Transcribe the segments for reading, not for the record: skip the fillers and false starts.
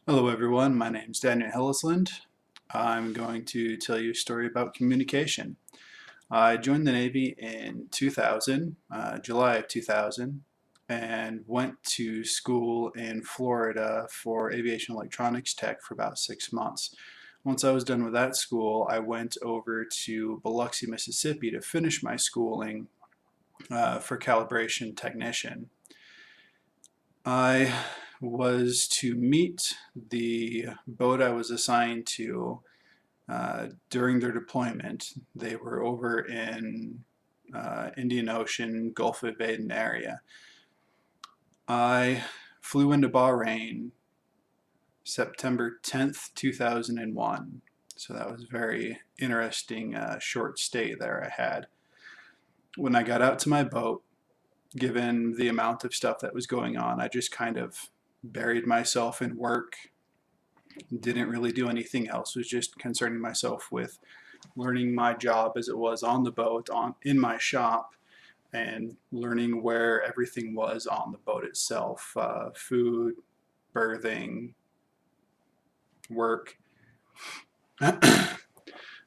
Hello everyone, my name is Daniel Hillisland. I'm going to tell you a story about communication. I joined the Navy in 2000, July of 2000, and went to school in Florida for aviation electronics tech for about 6 months. Once I was done with that school, I went over to Biloxi, Mississippi to finish my schooling for calibration technician. I was to meet the boat I was assigned to during their deployment. They were over in Indian Ocean, Gulf of Aden area. I flew into Bahrain September 10th, 2001. So that was a very interesting short stay there I had. When I got out to my boat, given the amount of stuff that was going on, I just kind of buried myself in work, didn't really do anything else, was just concerning myself with learning my job as it was on the boat, in my shop, and learning where everything was on the boat itself, food, berthing, work.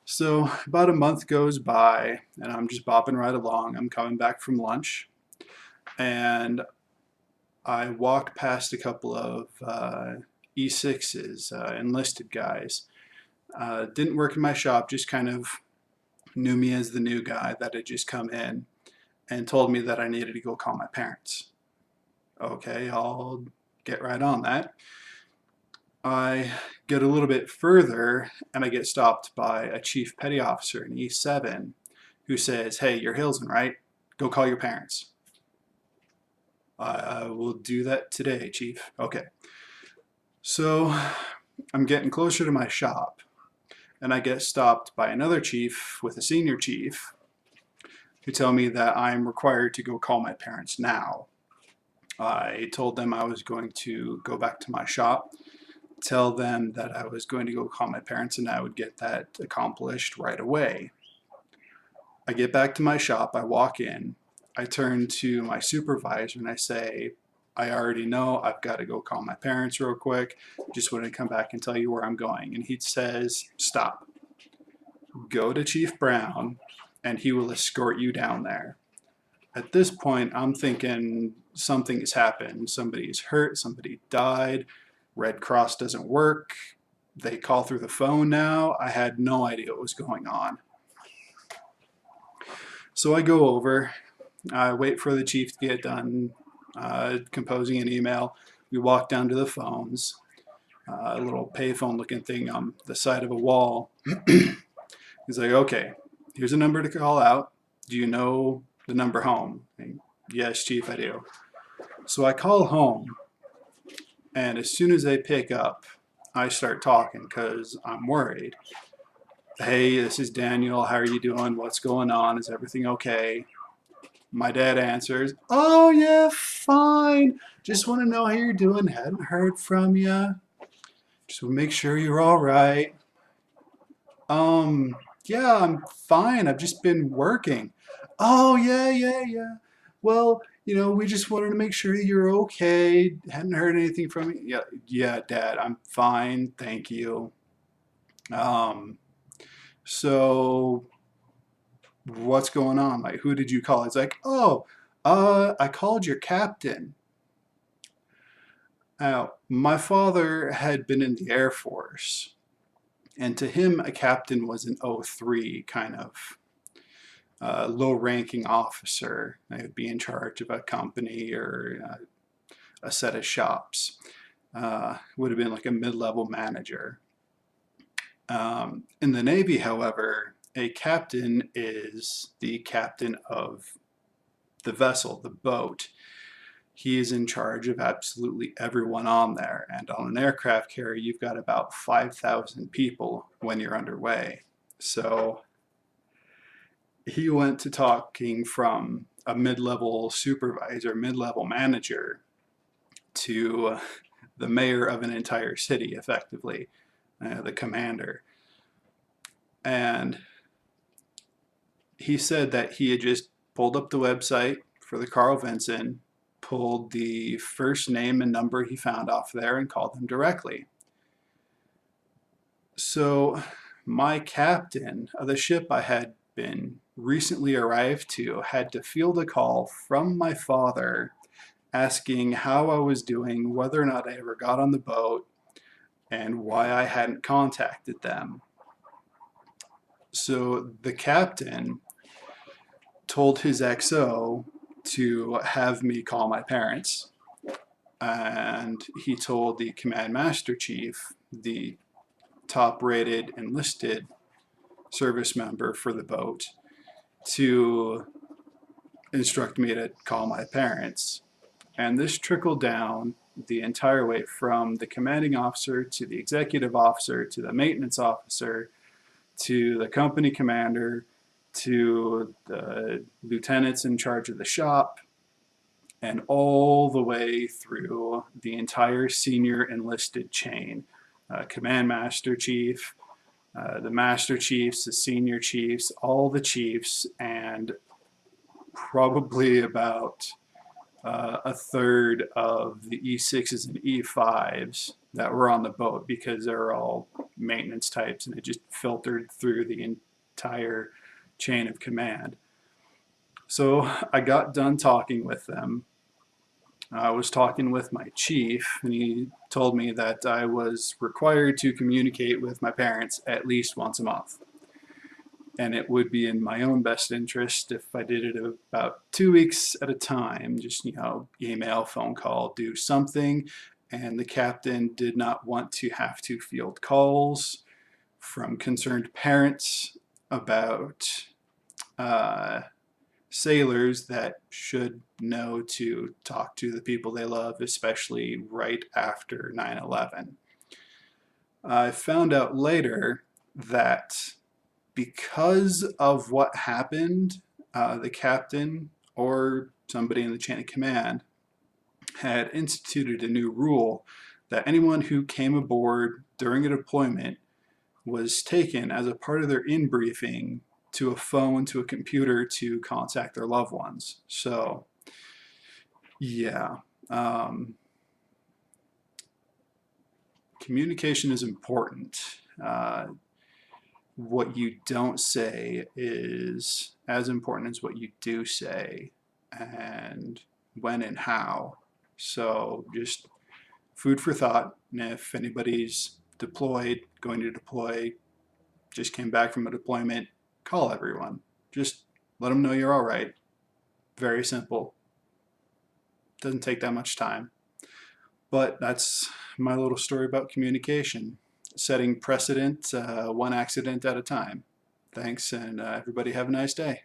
So about a month goes by and I'm just bopping right along. I'm coming back from lunch and I walked past a couple of E6s, enlisted guys. Didn't work in my shop, just kind of knew me as the new guy that had just come in and told me that I needed to go call my parents. Okay, I'll get right on that. I get a little bit further and I get stopped by a chief petty officer in E7 who says, "Hey, you're Hilson, right? Go call your parents." "I will do that today, chief." Okay. So I'm getting closer to my shop and I get stopped by another chief with a senior chief who tell me that I'm required to go call my parents now. I told them I was going to go back to my shop, tell them that I was going to go call my parents and I would get that accomplished right away. I get back to my shop, I walk in, I turn to my supervisor and I say, "I already know, I've got to go call my parents real quick, just want to come back and tell you where I'm going." And he says, "Stop. Go to Chief Brown and he will escort you down there." At this point, I'm thinking something has happened. Somebody's hurt, somebody died, Red Cross doesn't work, they call through the phone now. I had no idea what was going on. So I go over, I wait for the chief to get done composing an email. We walk down to the phones, a little payphone looking thing on the side of a wall. He's like, "Okay, here's a number to call out. Do you know the number home?" And, "Yes, chief, I do." So I call home, and as soon as they pick up, I start talking because I'm worried. "Hey, this is Daniel. How are you doing? What's going on? Is everything okay?" My dad answers, "Oh, yeah, fine. Just want to know how you're doing. Hadn't heard from you. Just want to make sure you're all right." Yeah, I'm fine. I've just been working." "Oh, yeah, yeah, yeah. Well, we just wanted to make sure you're okay. Hadn't heard anything from you." "Yeah, yeah, Dad, I'm fine. Thank you." Um, so what's going on? Like, who did you call? It's like, "Oh, I called your captain." Now, my father had been in the Air Force, and to him, a captain was an O3 kind of low-ranking officer. They would be in charge of a company or a set of shops. Would have been like a mid-level manager. In the Navy, however, a captain is the captain of the vessel, the boat. He is in charge of absolutely everyone on there. And on an aircraft carrier, you've got about 5,000 people when you're underway. So he went to talking from a mid-level supervisor, mid-level manager, to the mayor of an entire city, effectively, the commander. And he said that he had just pulled up the website for the Carl Vinson, pulled the first name and number he found off there, and called them directly. So my captain of the ship I had been recently arrived to had to field a call from my father asking how I was doing, whether or not I ever got on the boat, and why I hadn't contacted them. So the captain told his XO to have me call my parents, and he told the command master chief, the top rated enlisted service member for the boat, to instruct me to call my parents. And this trickled down the entire way from the commanding officer to the executive officer to the maintenance officer to the company commander to the lieutenants in charge of the shop, and all the way through the entire senior enlisted chain. Command master chief, the master chiefs, the senior chiefs, all the chiefs, and probably about a third of the E6s and E5s that were on the boat, because they're all maintenance types and it just filtered through the entire chain of command. So I got done talking with them. I was talking with my chief, and he told me that I was required to communicate with my parents at least once a month. And it would be in my own best interest if I did it about 2 weeks at a time, just, email, phone call, do something. And the captain did not want to have to field calls from concerned parents about sailors that should know to talk to the people they love, especially right after 9/11. I found out later that because of what happened, the captain or somebody in the chain of command had instituted a new rule that anyone who came aboard during a deployment was taken as a part of their in-briefing to a phone, to a computer, to contact their loved ones. So, yeah. Communication is important. What you don't say is as important as what you do say, and when and how. So just food for thought. And if anybody's deployed, going to deploy, just came back from a deployment, call everyone. Just let them know you're all right. Very simple. Doesn't take that much time. But that's my little story about communication. Setting precedent one accident at a time. Thanks, and everybody have a nice day.